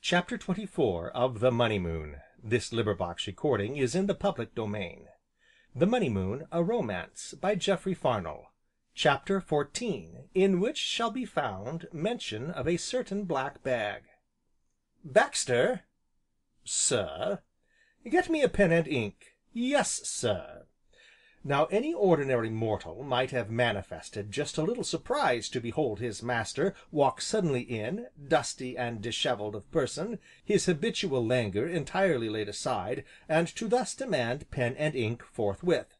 Chapter 24 of The Money Moon. This recording is in the public domain. The Money Moon, a Romance, by Geoffrey Farnell. Chapter 14, in which shall be found mention of a certain black bag. "Baxter!" "Sir?" "Get me a pen and ink." "Yes, sir." Now any ordinary mortal might have manifested just a little surprise to behold his master walk suddenly in, dusty and dishevelled of person, his habitual languor entirely laid aside, and to thus demand pen and ink forthwith.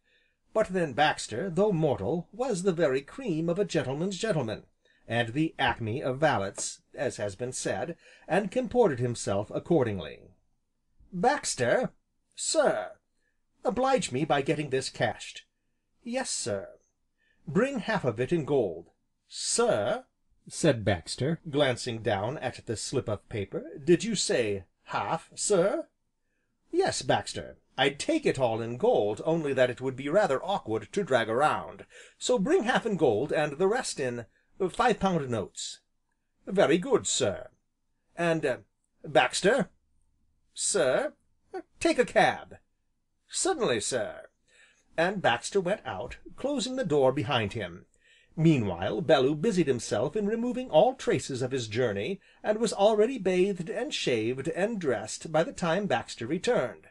But then Baxter, though mortal, was the very cream of a gentleman's gentleman, and the acme of valets, as has been said, and comported himself accordingly. "Baxter!" "Sir?" "Oblige me by getting this cashed." "Yes, sir." "Bring half of it in gold." "Sir," said Baxter, glancing down at the slip of paper, "did you say half, sir?" "Yes, Baxter, I'd take it all in gold, only that it would be rather awkward to drag around, so bring half in gold and the rest in £5 notes." "Very good, sir." "And, Baxter." "Sir?" "Take a cab." "Certainly, sir." And Baxter went out, closing the door behind him. Meanwhile Bellew busied himself in removing all traces of his journey, and was already bathed, and shaved, and dressed by the time Baxter returned.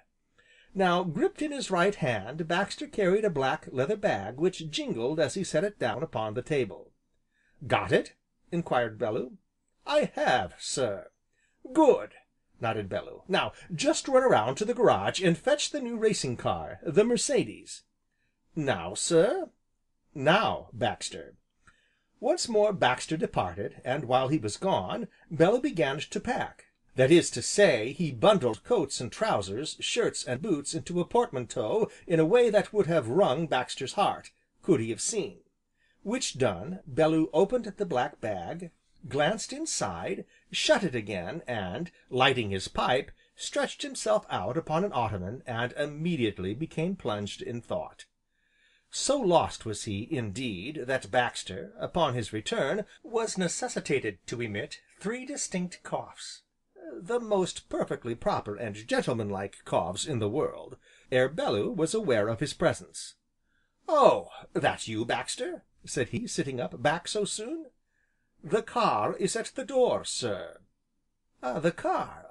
Now, gripped in his right hand, Baxter carried a black leather bag which jingled as he set it down upon the table. "Got it?" inquired Bellew. "I have, sir." "Good!" nodded Bellew. "Now just run around to the garage and fetch the new racing car, the Mercedes." "Now, sir?" "Now, Baxter." Once more Baxter departed, and while he was gone, Bellew began to pack. That is to say, he bundled coats and trousers, shirts and boots into a portmanteau in a way that would have wrung Baxter's heart, could he have seen. Which done, Bellew opened the black bag, glanced inside, shut it again, and, lighting his pipe, stretched himself out upon an ottoman, and immediately became plunged in thought. So lost was he, indeed, that Baxter, upon his return, was necessitated to emit 3 distinct coughs, the most perfectly proper and gentlemanlike coughs in the world, ere Bellew was aware of his presence. "Oh, that you, Baxter?" said he, sitting up, "back so soon?" "The car is at the door, sir." "The car,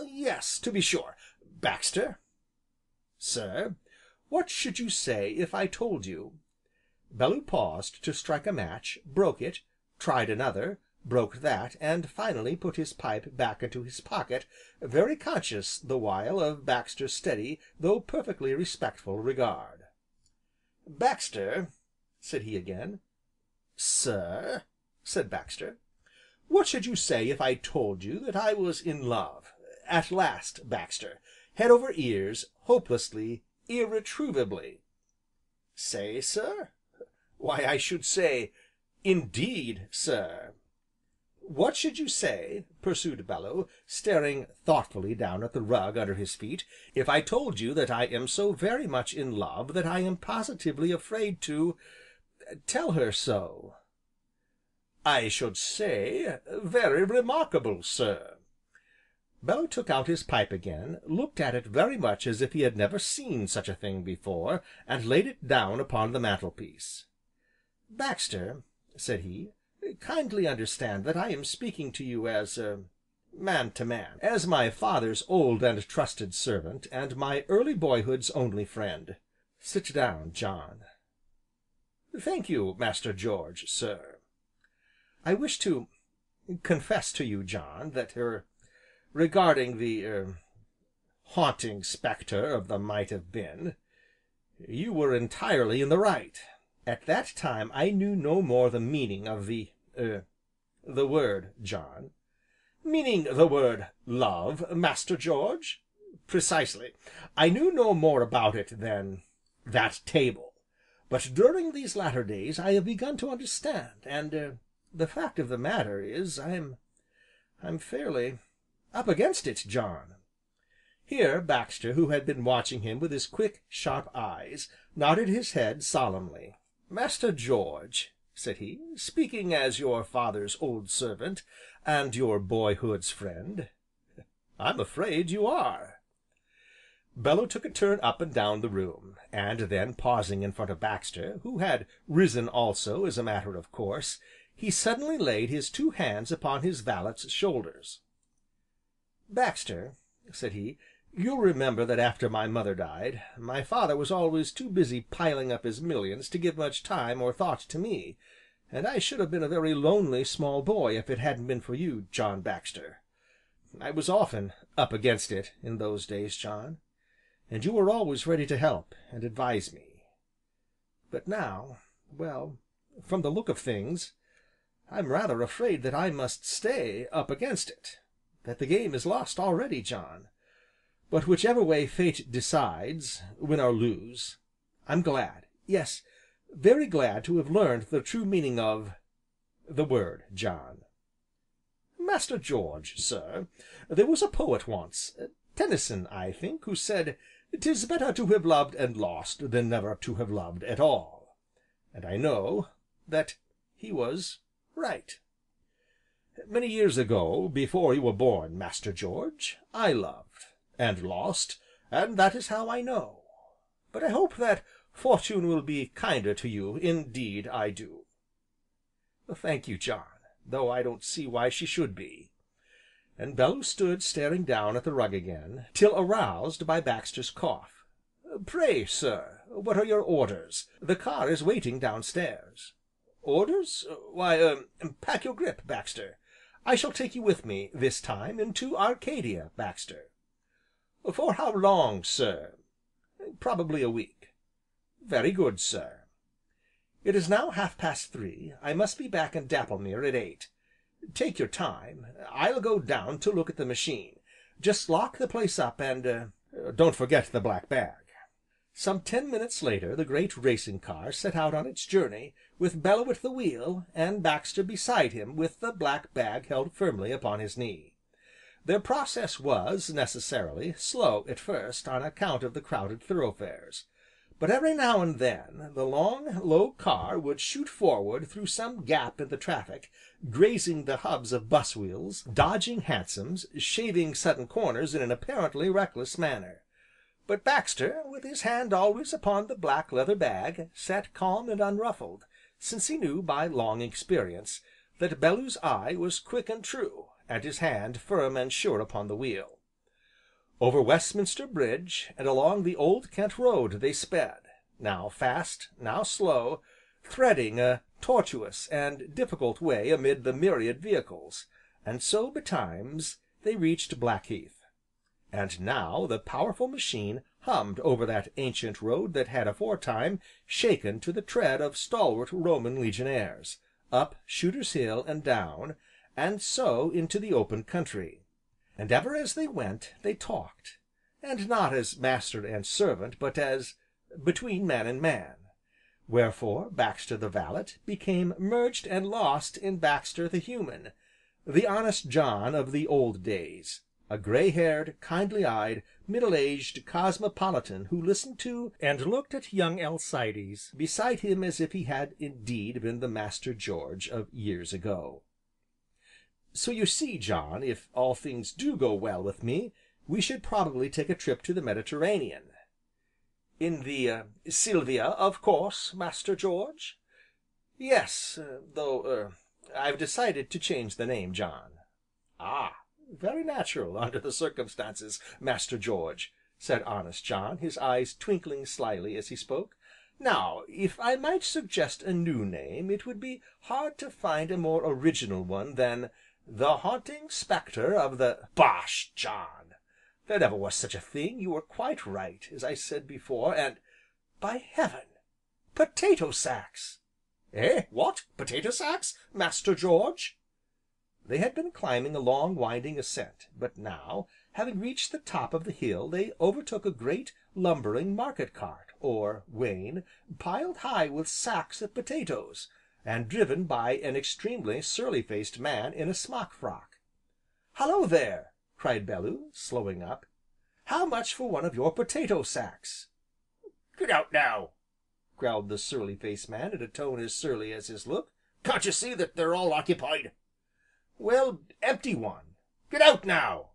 yes, to be sure. Baxter." "Sir?" "What should you say if I told you " Bellew paused to strike a match, broke it, tried another, broke that, and finally put his pipe back into his pocket, very conscious, the while, of Baxter's steady, though perfectly respectful regard. "Baxter," said he again. "Sir?" said Baxter. "What should you say if I told you that I was in love, at last, Baxter, head over ears, hopelessly, irretrievably?" "Say, sir?" "Why, I should say, indeed, sir." "What should you say," pursued Bellew, staring thoughtfully down at the rug under his feet, "if I told you that I am so very much in love that I am positively afraid to tell her so?" "I should say, very remarkable, sir." Bellew took out his pipe again, looked at it very much as if he had never seen such a thing before, and laid it down upon the mantelpiece. "Baxter," said he, "kindly understand that I am speaking to you as man to man, as my father's old and trusted servant, and my early boyhood's only friend. Sit down, John." "Thank you, Master George, sir." "I wish to confess to you, John, that regarding the haunting spectre of the Might Have Been, you were entirely in the right. At that time I knew no more the meaning of the word, John." "Meaning the word love, Master George?" "Precisely. I knew no more about it than that table. But during these latter days I have begun to understand, and the fact of the matter is, I'm fairly up against it, John." Here Baxter, who had been watching him with his quick, sharp eyes, nodded his head solemnly. "Master George," said he, "speaking as your father's old servant, and your boyhood's friend, I'm afraid you are." Bellew took a turn up and down the room, and then pausing in front of Baxter, who had risen also as a matter of course, he suddenly laid his two hands upon his valet's shoulders. "Baxter," said he, "you'll remember that after my mother died, my father was always too busy piling up his millions to give much time or thought to me, and I should have been a very lonely small boy if it hadn't been for you, John Baxter. I was often 'up against it' in those days, John, and you were always ready to help, and advise me. But now, well, from the look of things, I'm rather afraid that I must stay 'up against it,' that the game is lost already, John. But whichever way fate decides, win or lose, I'm glad, yes, very glad to have learned the true meaning of the word, John. Master George, sir, there was a poet once, Tennyson, I think, who said, ''Tis better to have loved and lost, than never to have loved at all,' and I know that he was right. Many years ago, before you were born, Master George, I loved, and lost, and that is how I know. But I hope that fortune will be kinder to you, indeed I do." "Thank you, John, though I don't see why she should be." And Bellew stood staring down at the rug again, till aroused by Baxter's cough. "Pray, sir, what are your orders? The car is waiting downstairs." "Orders? Why, pack your grip, Baxter. I shall take you with me, this time, into Arcadia, Baxter." "For how long, sir?" "Probably a week." "Very good, sir." "It is now 3:30, I must be back in Dapplemere at 8. Take your time, I'll go down to look at the machine. Just lock the place up, and don't forget the black bag." Some 10 minutes later the great racing car set out on its journey, with Bellew at the wheel, and Baxter beside him with the black bag held firmly upon his knee. Their progress was, necessarily, slow at first, on account of the crowded thoroughfares, but every now and then the long, low car would shoot forward through some gap in the traffic, grazing the hubs of 'bus wheels, dodging hansoms, shaving sudden corners in an apparently reckless manner. But Baxter, with his hand always upon the black leather bag, sat calm and unruffled, since he knew, by long experience, that Bellew's eye was quick and true, and his hand firm and sure upon the wheel. Over Westminster Bridge, and along the Old Kent Road they sped, now fast, now slow, threading a tortuous and difficult way amid the myriad vehicles, and so, betimes, they reached Blackheath. And now the powerful machine hummed over that ancient road that had aforetime shaken to the tread of stalwart Roman legionaries, up Shooter's Hill and down, and so into the open country. And ever as they went they talked, and not as master and servant, but as between man and man. Wherefore Baxter the valet became merged and lost in Baxter the human, the honest John of the old days, a gray-haired, kindly-eyed, middle-aged cosmopolitan who listened to, and looked at young Alcides beside him as if he had indeed been the Master George of years ago. "So you see, John, if all things do go well with me, we should probably take a trip to the Mediterranean." "In the Silvia, of course, Master George?" "Yes, though I've decided to change the name, John." "Ah, very natural, under the circumstances, Master George," said honest John, his eyes twinkling slyly as he spoke. "Now, if I might suggest a new name, it would be hard to find a more original one than the Haunting Spectre of the—" "Bosh, John! There never was such a thing, you were quite right, as I said before, and, by heaven, potato sacks!" "Eh, what? Potato sacks, Master George?" They had been climbing a long, winding ascent, but now, having reached the top of the hill, they overtook a great, lumbering market cart, or wain, piled high with sacks of potatoes, and driven by an extremely surly faced man in a smock frock. "Hallo there!" cried Bellew, slowing up. "How much for one of your potato sacks?" "Get out now!" growled the surly faced man in a tone as surly as his look. "Can't you see that they're all occupied?" "Well, empty one." "Get out now!"